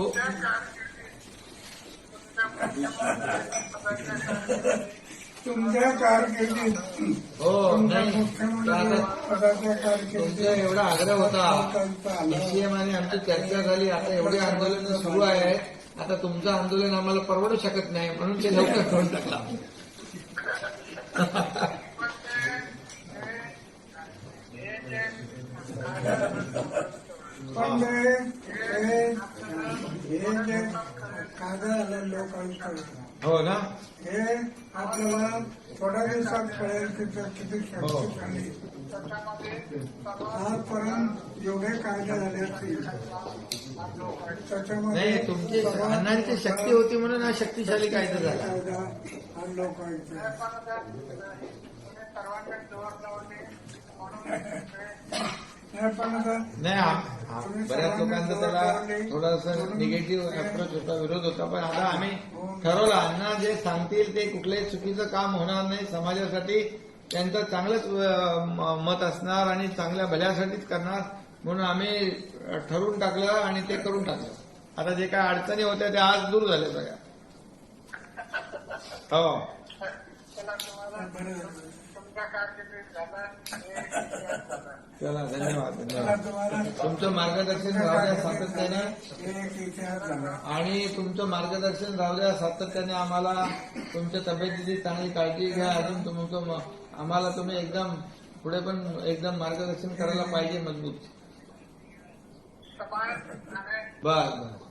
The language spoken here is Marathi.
हो तुमच्या कारकिर्दीत हो तुमच्या नाही मुख्यमंत्री पदाच्या कारकिर्दीत तुमचा एवढा आग्रह होता सीएम आणि आमची चर्चा झाली. आता एवढे आंदोलन सुरू आहे. आता तुमचं आंदोलन आम्हाला परवडू शकत नाही म्हणून ते लवकर करून टाकला. पण हे जे कायदा आलं लोकांकडे हो ना हे आपल्याला थोड्या दिवसात कळेल की किती शक्तिशाली. आजपर्यंत एवढे कायदे झाले असतील त्याच्यामध्ये नाही तुमची अण्णांची शक्ती होती म्हणून हा शक्तिशाली कायदा झाला. कायदा हा लोकांचा नाही पण आता नाही बऱ्याच लोकांचा त्याला थोडासा निगेटिव्ह अप्रोच होता, विरोध होता. पण आता आम्ही ठरवलं अण्णा जे सांगतील ते कुठलंही चुकीचं काम होणार नाही. समाजासाठी त्यांचं चांगलंच मत असणार आणि चांगल्या भल्यासाठीच करणार म्हणून आम्ही ठरवून टाकलं आणि ते करून टाकलं. आता जे काय अडचणी होत्या त्या आज दूर झाल्या सगळ्या. हो चला धन्यवाद धन्यवाद. तुमचं मार्गदर्शन राहू द्या सातत्याने आणि तुमचं मार्गदर्शन राहू द्या सातत्याने. आम्हाला तुमच्या तब्येतीची चांगली काळजी घ्या. अजून तुमचं आम्हाला तुम्ही एकदम पुढे पण एकदम मार्गदर्शन करायला पाहिजे मजबूत. बर बर